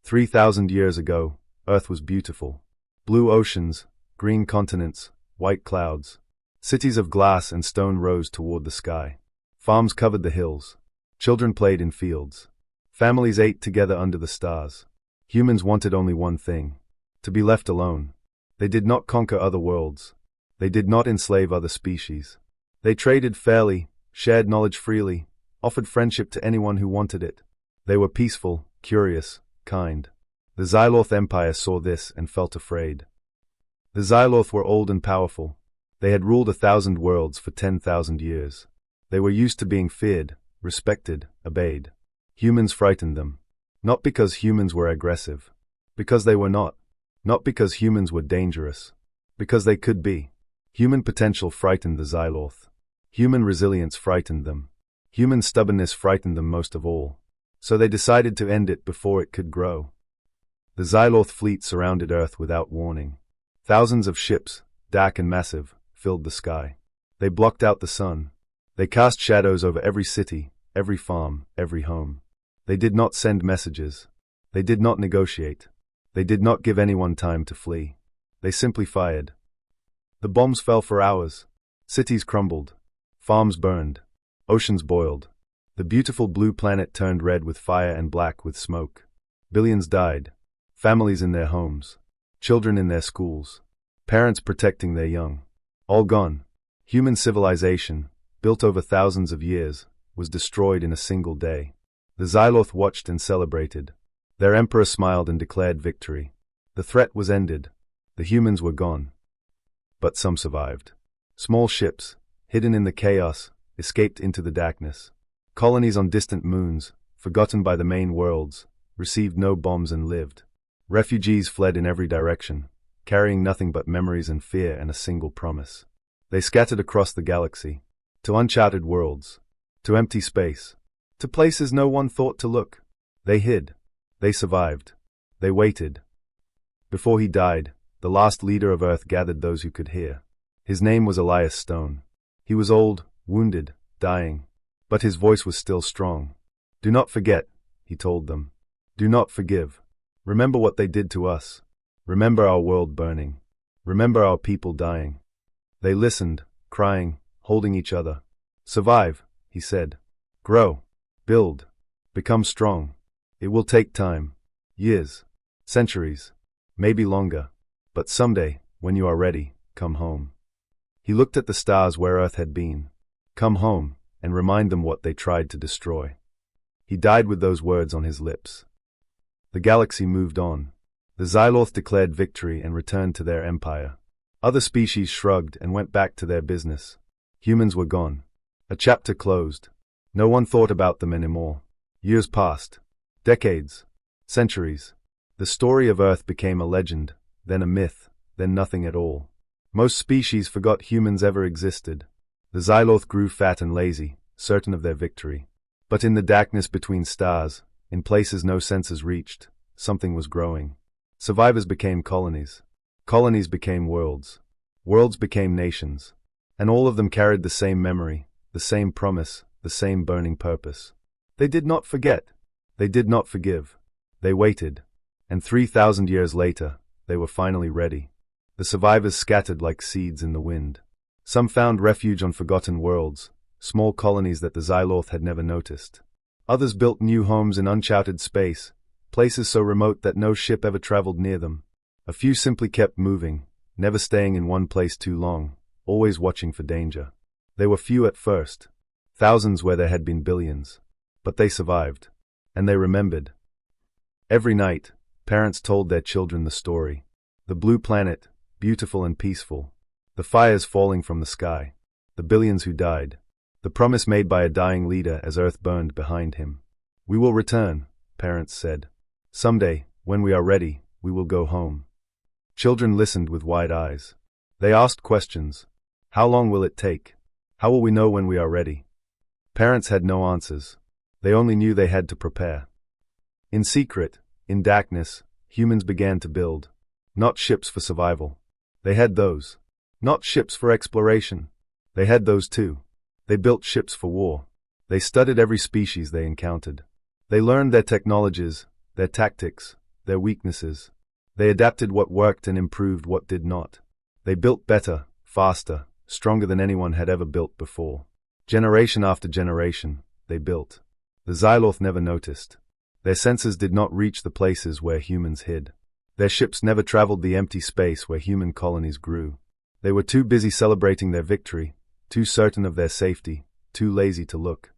3,000 years ago, Earth was beautiful. Blue oceans, green continents, white clouds. Cities of glass and stone rose toward the sky. Farms covered the hills. Children played in fields. Families ate together under the stars. Humans wanted only one thing: to be left alone. They did not conquer other worlds. They did not enslave other species. They traded fairly, shared knowledge freely, offered friendship to anyone who wanted it. They were peaceful, curious, kind. The Xyloth Empire saw this and felt afraid. The Xyloth were old and powerful. They had ruled 1,000 worlds for 10,000 years. They were used to being feared, respected, obeyed. Humans frightened them. Not because humans were aggressive. Because they were not. Not because humans were dangerous. Because they could be. Human potential frightened the Xyloth. Human resilience frightened them. Human stubbornness frightened them most of all. So they decided to end it before it could grow. The Xyloth fleet surrounded Earth without warning. Thousands of ships, dark and massive, filled the sky. They blocked out the sun. They cast shadows over every city, every farm, every home. They did not send messages. They did not negotiate. They did not give anyone time to flee. They simply fired. The bombs fell for hours. Cities crumbled. Farms burned. Oceans boiled. The beautiful blue planet turned red with fire and black with smoke. Billions died. Families in their homes. Children in their schools. Parents protecting their young. All gone. Human civilization, built over thousands of years, was destroyed in a single day. The Xyloth watched and celebrated. Their emperor smiled and declared victory. The threat was ended. The humans were gone. But some survived. Small ships, hidden in the chaos, escaped into the darkness. Colonies on distant moons, forgotten by the main worlds, received no bombs and lived. Refugees fled in every direction, carrying nothing but memories and fear and a single promise. They scattered across the galaxy, to uncharted worlds, to empty space, to places no one thought to look. They hid. They survived. They waited. Before he died, the last leader of Earth gathered those who could hear. His name was Elias Stone. He was old, wounded, dying, but his voice was still strong. "Do not forget," he told them. "Do not forgive. Remember what they did to us. Remember our world burning. Remember our people dying." They listened, crying, holding each other. "Survive," he said. "Grow. Build. Become strong. It will take time. Years. Centuries. Maybe longer. But someday, when you are ready, come home." He looked at the stars where Earth had been. Come home, and remind them what they tried to destroy. He died with those words on his lips. The galaxy moved on. The Xyloth declared victory and returned to their empire. Other species shrugged and went back to their business. Humans were gone. A chapter closed. No one thought about them anymore. Years passed. Decades. Centuries. The story of Earth became a legend, then a myth, then nothing at all. Most species forgot humans ever existed. The Xyloth grew fat and lazy, certain of their victory. But in the darkness between stars, in places no senses reached, something was growing. Survivors became colonies. Colonies became worlds. Worlds became nations. And all of them carried the same memory, the same promise, the same burning purpose. They did not forget. They did not forgive. They waited. And 3,000 years later, they were finally ready. The survivors scattered like seeds in the wind. Some found refuge on forgotten worlds, small colonies that the Xyloth had never noticed. Others built new homes in uncharted space, places so remote that no ship ever traveled near them. A few simply kept moving, never staying in one place too long, always watching for danger. They were few at first, thousands where there had been billions. But they survived. And they remembered. Every night, parents told their children the story. The blue planet, beautiful and peaceful. The fires falling from the sky. The billions who died. The promise made by a dying leader as Earth burned behind him. "We will return," parents said. "Someday, when we are ready, we will go home." Children listened with wide eyes. They asked questions. How long will it take? How will we know when we are ready? Parents had no answers. They only knew they had to prepare. In secret, in darkness, humans began to build. Not ships for survival. They had those. Not ships for exploration. They had those too. They built ships for war. They studied every species they encountered. They learned their technologies, their tactics, their weaknesses. They adapted what worked and improved what did not. They built better, faster, stronger than anyone had ever built before. Generation after generation, they built. The Xyloth never noticed. Their sensors did not reach the places where humans hid. Their ships never traveled the empty space where human colonies grew. They were too busy celebrating their victory, too certain of their safety, too lazy to look.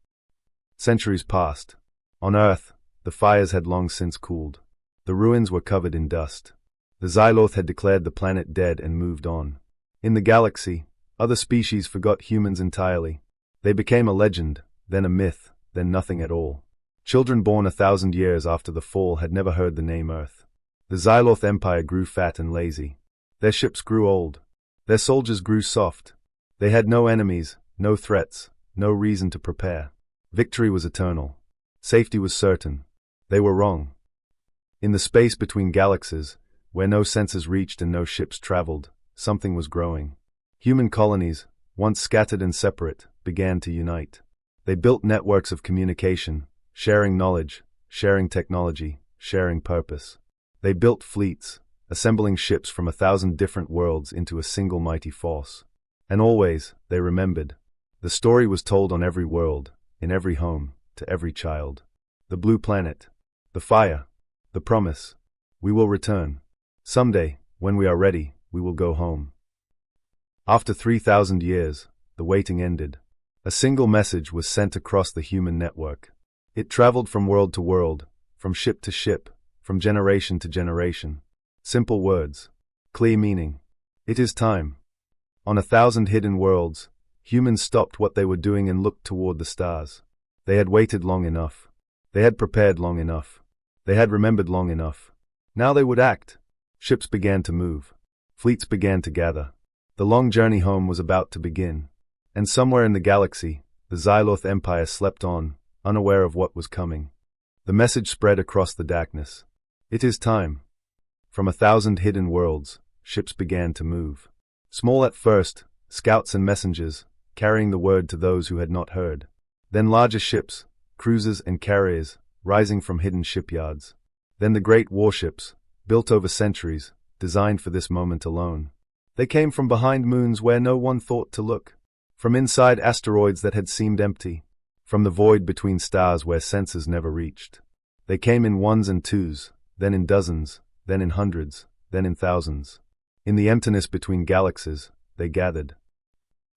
Centuries passed. On Earth, the fires had long since cooled. The ruins were covered in dust. The Xyloth had declared the planet dead and moved on. In the galaxy, other species forgot humans entirely. They became a legend, then a myth, then nothing at all. Children born 1,000 years after the fall had never heard the name Earth. The Xyloth Empire grew fat and lazy. Their ships grew old. Their soldiers grew soft. They had no enemies, no threats, no reason to prepare. Victory was eternal. Safety was certain. They were wrong. In the space between galaxies, where no sensors reached and no ships traveled, something was growing. Human colonies, once scattered and separate, began to unite. They built networks of communication, sharing knowledge, sharing technology, sharing purpose. They built fleets, assembling ships from 1,000 different worlds into a single mighty force. And always, they remembered. The story was told on every world, in every home, to every child. The blue planet. The fire. The promise. We will return. Someday, when we are ready, we will go home. After 3,000 years, the waiting ended. A single message was sent across the human network. It traveled from world to world, from ship to ship, from generation to generation. Simple words. Clear meaning. It is time. On 1,000 hidden worlds, humans stopped what they were doing and looked toward the stars. They had waited long enough. They had prepared long enough. They had remembered long enough. Now they would act. Ships began to move. Fleets began to gather. The long journey home was about to begin. And somewhere in the galaxy, the Xyloth Empire slept on, unaware of what was coming. The message spread across the darkness. It is time. From 1,000 hidden worlds, ships began to move. Small at first, scouts and messengers, carrying the word to those who had not heard. Then larger ships, cruisers and carriers, rising from hidden shipyards. Then the great warships, built over centuries, designed for this moment alone. They came from behind moons where no one thought to look. From inside asteroids that had seemed empty. From the void between stars where sensors never reached. They came in ones and twos, then in dozens, then in hundreds, then in thousands. In the emptiness between galaxies, they gathered.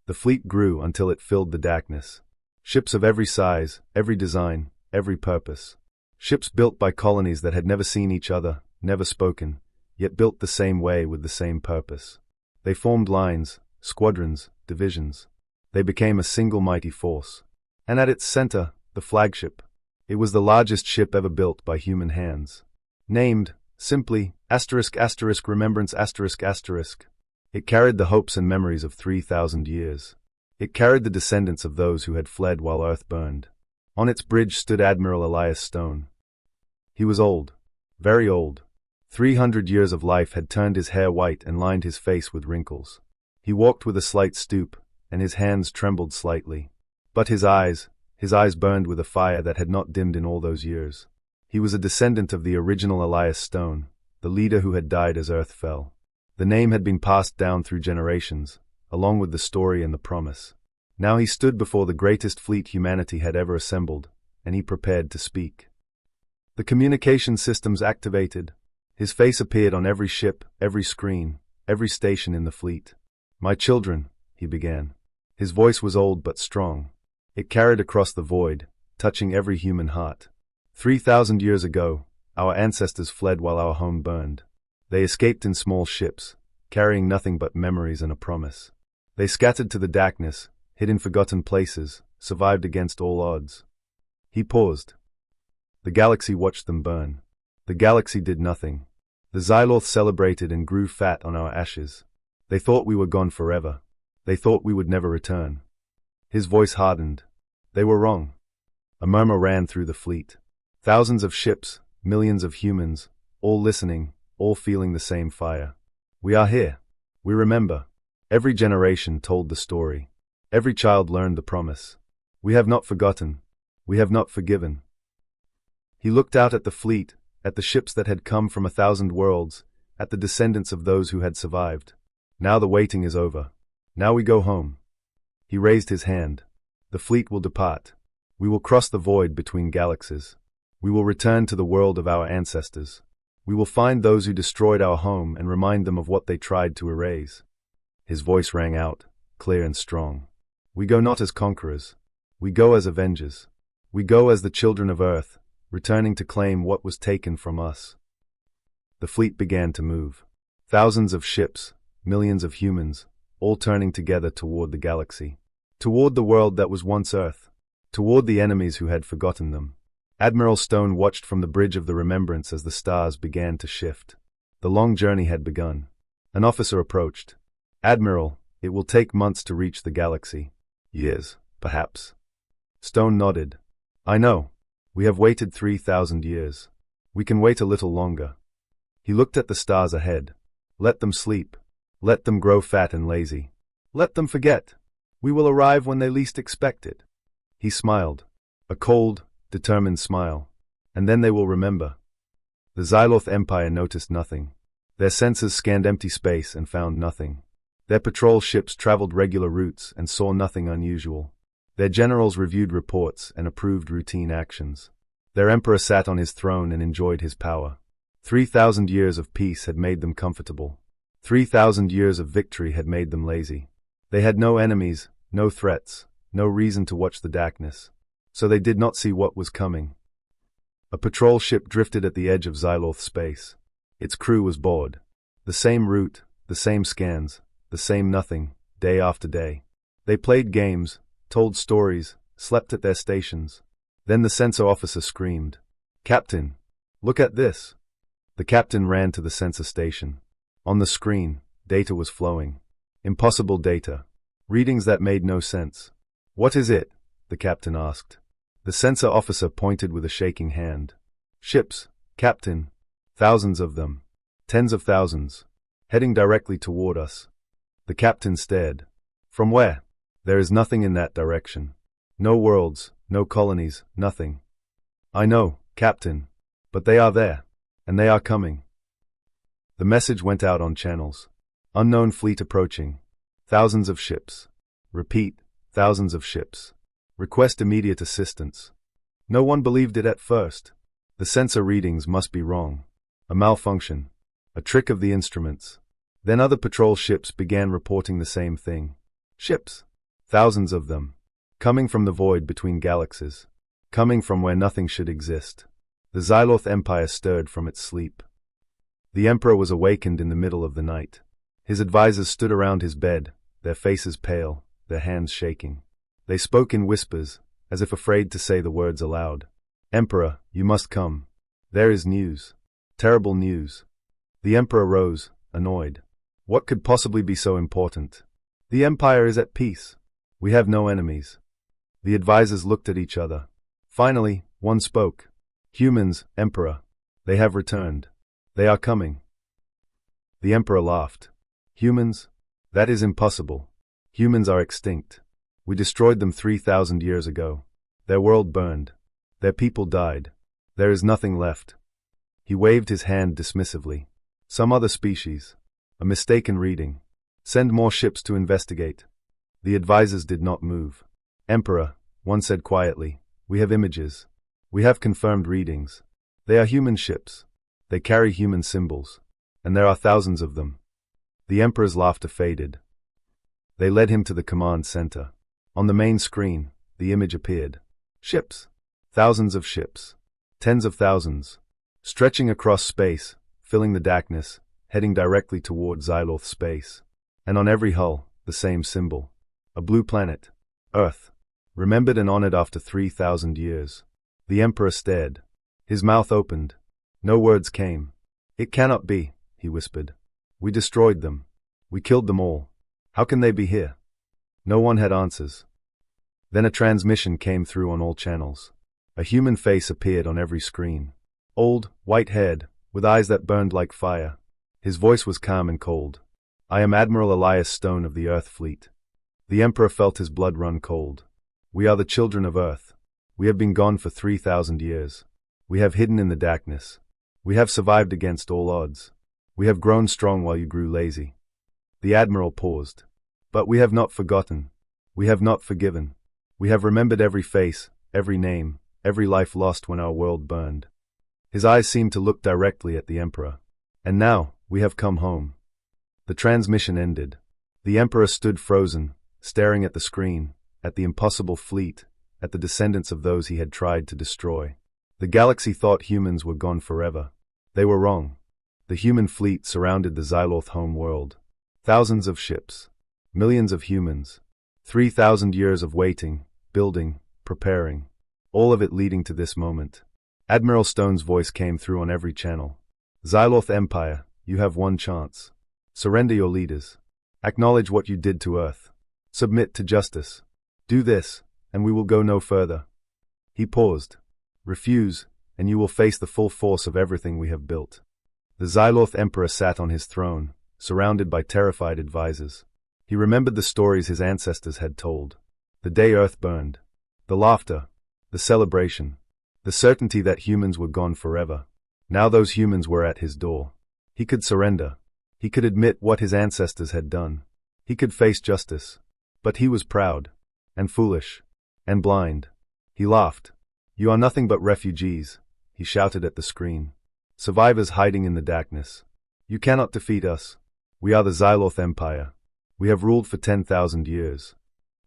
The fleet grew until it filled the darkness. Ships of every size, every design, every purpose. Ships built by colonies that had never seen each other, never spoken, yet built the same way with the same purpose. They formed lines, squadrons, divisions. They became a single mighty force. And at its center, the flagship. It was the largest ship ever built by human hands. Named, simply, **** Remembrance ****. It carried the hopes and memories of 3,000 years. It carried the descendants of those who had fled while Earth burned. On its bridge stood Admiral Elias Stone. He was old. Very old. 300 years of life had turned his hair white and lined his face with wrinkles. He walked with a slight stoop, and his hands trembled slightly. But his eyes burned with a fire that had not dimmed in all those years. He was a descendant of the original Elias Stone, the leader who had died as Earth fell. The name had been passed down through generations, along with the story and the promise. Now he stood before the greatest fleet humanity had ever assembled, and he prepared to speak. The communication systems activated. His face appeared on every ship, every screen, every station in the fleet. "My children," he began. His voice was old but strong. It carried across the void, touching every human heart. 3,000 years ago, our ancestors fled while our home burned. They escaped in small ships, carrying nothing but memories and a promise. They scattered to the darkness, hid in forgotten places, survived against all odds. He paused. The galaxy watched them burn. The galaxy did nothing. The Xyloth celebrated and grew fat on our ashes. They thought we were gone forever. They thought we would never return. His voice hardened. They were wrong. A murmur ran through the fleet. Thousands of ships, millions of humans, all listening, all feeling the same fire. We are here. We remember. Every generation told the story. Every child learned the promise. We have not forgotten. We have not forgiven. He looked out at the fleet, at the ships that had come from 1,000 worlds, at the descendants of those who had survived. Now the waiting is over. Now we go home. He raised his hand. The fleet will depart. We will cross the void between galaxies. We will return to the world of our ancestors. We will find those who destroyed our home and remind them of what they tried to erase. His voice rang out, clear and strong. We go not as conquerors. We go as avengers. We go as the children of Earth, returning to claim what was taken from us. The fleet began to move. Thousands of ships, millions of humans, all turning together toward the galaxy. Toward the world that was once Earth. Toward the enemies who had forgotten them. Admiral Stone watched from the bridge of the remembrance as the stars began to shift. The long journey had begun. An officer approached. Admiral, it will take months to reach the galaxy. Years, perhaps. Stone nodded. I know. We have waited 3,000 years. We can wait a little longer. He looked at the stars ahead. Let them sleep. Let them grow fat and lazy. Let them forget. We will arrive when they least expect it. He smiled. A cold, determined smile. And then they will remember. The Xyloth Empire noticed nothing. Their sensors scanned empty space and found nothing. Their patrol ships traveled regular routes and saw nothing unusual. Their generals reviewed reports and approved routine actions. Their emperor sat on his throne and enjoyed his power. 3,000 years of peace had made them comfortable. 3,000 years of victory had made them lazy. They had no enemies, no threats, no reason to watch the darkness. So they did not see what was coming. A patrol ship drifted at the edge of Xyloth space. Its crew was bored. The same route, the same scans, the same nothing, day after day. They played games, told stories, slept at their stations. Then the sensor officer screamed, "Captain, look at this." The captain ran to the sensor station. On the screen, data was flowing. Impossible data. Readings that made no sense. "What is it?" the captain asked. The sensor officer pointed with a shaking hand. "Ships, Captain. Thousands of them. Tens of thousands. Heading directly toward us." The captain stared. "From where?" "There is nothing in that direction. No worlds, no colonies, nothing." "I know, Captain. But they are there. And they are coming." The message went out on channels. Unknown fleet approaching. Thousands of ships. Repeat, thousands of ships. Request immediate assistance. No one believed it at first. The sensor readings must be wrong. A malfunction. A trick of the instruments. Then other patrol ships began reporting the same thing. Ships. Thousands of them. Coming from the void between galaxies. Coming from where nothing should exist. The Xyloth Empire stirred from its sleep. The Emperor was awakened in the middle of the night. His advisors stood around his bed, their faces pale, their hands shaking. They spoke in whispers, as if afraid to say the words aloud. "Emperor, you must come. There is news. Terrible news." The Emperor rose, annoyed. What could possibly be so important? The Empire is at peace. We have no enemies. The advisors looked at each other. Finally, one spoke. "Humans, Emperor. They have returned. They are coming." The Emperor laughed. "Humans? That is impossible. Humans are extinct. We destroyed them 3,000 years ago. Their world burned. Their people died. There is nothing left." He waved his hand dismissively. "Some other species. A mistaken reading. Send more ships to investigate." The advisors did not move. "Emperor," one said quietly, "we have images. We have confirmed readings. They are human ships. They carry human symbols. And there are thousands of them." The Emperor's laughter faded. They led him to the command center. On the main screen, the image appeared. Ships. Thousands of ships. Tens of thousands. Stretching across space, filling the darkness, heading directly toward Xyloth space. And on every hull, the same symbol. A blue planet. Earth. Remembered and honored after 3,000 years. The Emperor stared. His mouth opened. No words came. "It cannot be," he whispered. "We destroyed them. We killed them all. How can they be here?" No one had answers. Then a transmission came through on all channels. A human face appeared on every screen. Old, white-haired, with eyes that burned like fire. His voice was calm and cold. "I am Admiral Elias Stone of the Earth Fleet." The Emperor felt his blood run cold. "We are the children of Earth. We have been gone for 3,000 years. We have hidden in the darkness. We have survived against all odds. We have grown strong while you grew lazy. The admiral paused. But we have not forgotten. We have not forgiven. We have remembered every face, every name, every life lost when our world burned. His eyes seemed to look directly at the Emperor. And now, we have come home. The transmission ended. The Emperor stood frozen, staring at the screen, at the impossible fleet, at the descendants of those he had tried to destroy. The galaxy thought humans were gone forever. They were wrong. The human fleet surrounded the Xyloth home world. Thousands of ships. Millions of humans. 3,000 years of waiting, building, preparing. All of it leading to this moment. Admiral Stone's voice came through on every channel. Xyloth Empire, you have one chance. Surrender your leaders. Acknowledge what you did to Earth. Submit to justice. Do this, and we will go no further. He paused. Refuse, and you will face the full force of everything we have built. The Xyloth Emperor sat on his throne, surrounded by terrified advisors. He remembered the stories his ancestors had told. The day Earth burned. The laughter. The celebration. The certainty that humans were gone forever. Now those humans were at his door. He could surrender. He could admit what his ancestors had done. He could face justice. But he was proud. And foolish. And blind. He laughed. You are nothing but refugees, he shouted at the screen. Survivors hiding in the darkness. You cannot defeat us. We are the Xyloth Empire. We have ruled for 10,000 years.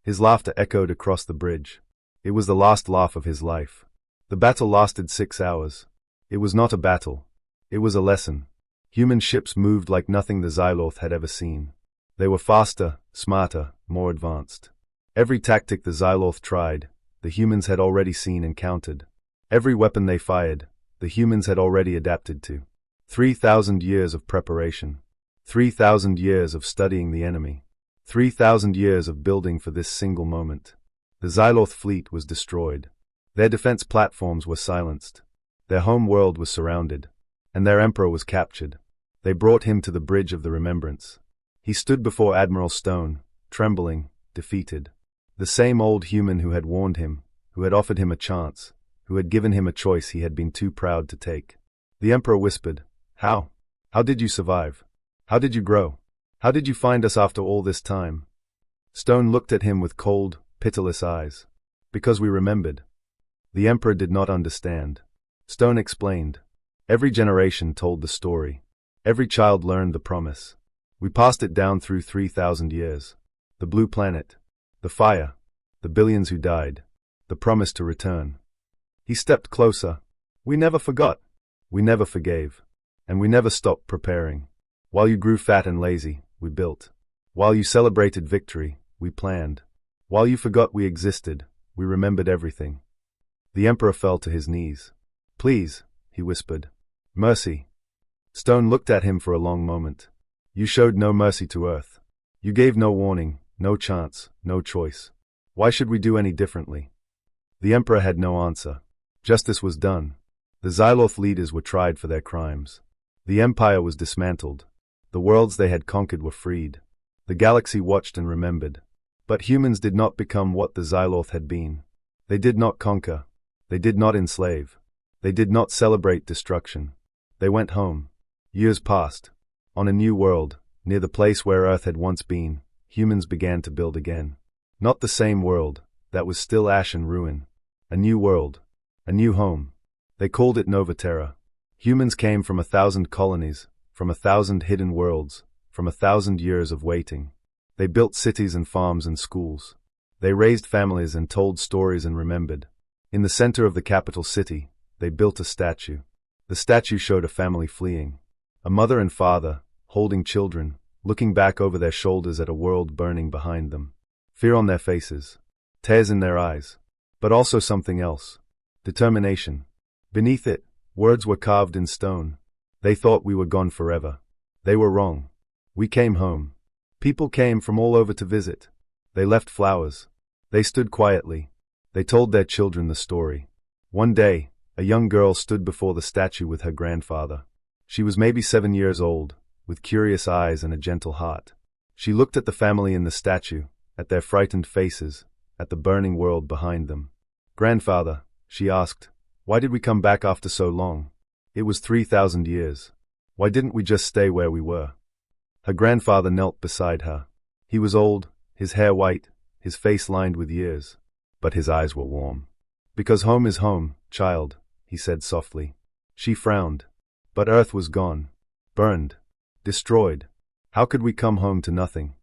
His laughter echoed across the bridge. It was the last laugh of his life. The battle lasted 6 hours. It was not a battle. It was a lesson. Human ships moved like nothing the Xyloth had ever seen. They were faster, smarter, more advanced. Every tactic the Xyloth tried, the humans had already seen and countered. Every weapon they fired, the humans had already adapted to. 3,000 years of preparation. 3,000 years of studying the enemy. 3,000 years of building for this single moment. The Xyloth fleet was destroyed. Their defense platforms were silenced. Their home world was surrounded. And their emperor was captured. They brought him to the bridge of the remembrance. He stood before Admiral Stone, trembling, defeated. The same old human who had warned him, who had offered him a chance, who had given him a choice he had been too proud to take. The Emperor whispered, How? How did you survive? How did you grow? How did you find us after all this time? Stone looked at him with cold, pitiless eyes. Because we remembered. The Emperor did not understand. Stone explained. Every generation told the story. Every child learned the promise. We passed it down through 3,000 years. The blue planet. The fire. The billions who died. The promise to return. He stepped closer. We never forgot. We never forgave. And we never stopped preparing. While you grew fat and lazy, we built. While you celebrated victory, we planned. While you forgot we existed, we remembered everything. The Emperor fell to his knees. Please, he whispered. Mercy. Stone looked at him for a long moment. You showed no mercy to Earth. You gave no warning, no chance, no choice. Why should we do any differently? The Emperor had no answer. Justice was done. The Xyloth leaders were tried for their crimes. The Empire was dismantled. The worlds they had conquered were freed. The galaxy watched and remembered. But humans did not become what the Xyloth had been. They did not conquer. They did not enslave. They did not celebrate destruction. They went home. Years passed. On a new world, near the place where Earth had once been, humans began to build again. Not the same world, that was still ash and ruin. A new world. A new home. They called it Nova Terra. Humans came from 1,000 colonies, from 1,000 hidden worlds, from 1,000 years of waiting. They built cities and farms and schools. They raised families and told stories and remembered. In the center of the capital city, they built a statue. The statue showed a family fleeing. A mother and father, holding children, looking back over their shoulders at a world burning behind them. Fear on their faces. Tears in their eyes. But also something else. Determination. Beneath it, words were carved in stone. They thought we were gone forever. They were wrong. We came home. People came from all over to visit. They left flowers. They stood quietly. They told their children the story. One day, a young girl stood before the statue with her grandfather. She was maybe 7 years old, with curious eyes and a gentle heart. She looked at the family in the statue, at their frightened faces, at the burning world behind them. Grandfather, she asked, why did we come back after so long? It was 3,000 years. Why didn't we just stay where we were? Her grandfather knelt beside her. He was old, his hair white, his face lined with years. But his eyes were warm. Because home is home, child, he said softly. She frowned. But Earth was gone. Burned. Destroyed. How could we come home to nothing?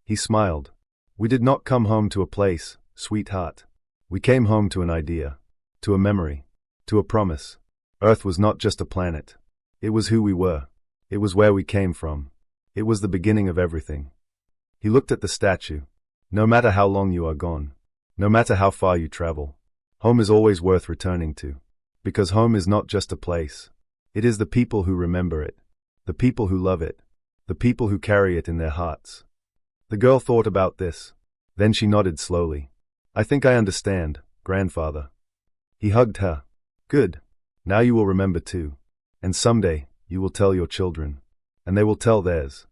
He smiled. We did not come home to a place, sweetheart. We came home to an idea. To a memory. To a promise. Earth was not just a planet. It was who we were. It was where we came from. It was the beginning of everything. He looked at the statue. No matter how long you are gone, no matter how far you travel, home is always worth returning to. Because home is not just a place. It is the people who remember it. The people who love it. The people who carry it in their hearts. The girl thought about this. Then she nodded slowly. I think I understand, grandfather. He hugged her. Good. Now you will remember too. And someday, you will tell your children. And they will tell theirs.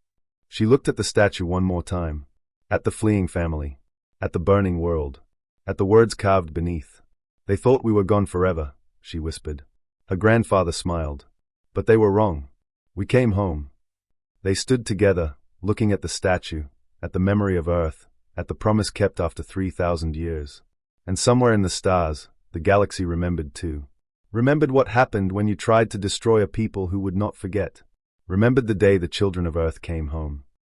She looked at the statue one more time. At the fleeing family. At the burning world. At the words carved beneath. They thought we were gone forever, she whispered. Her grandfather smiled. But they were wrong. We came home. They stood together, looking at the statue, at the memory of Earth, at the promise kept after 3,000 years. And somewhere in the stars, the galaxy remembered too. Remembered what happened when you tried to destroy a people who would not forget. Remembered the day the children of Earth came home.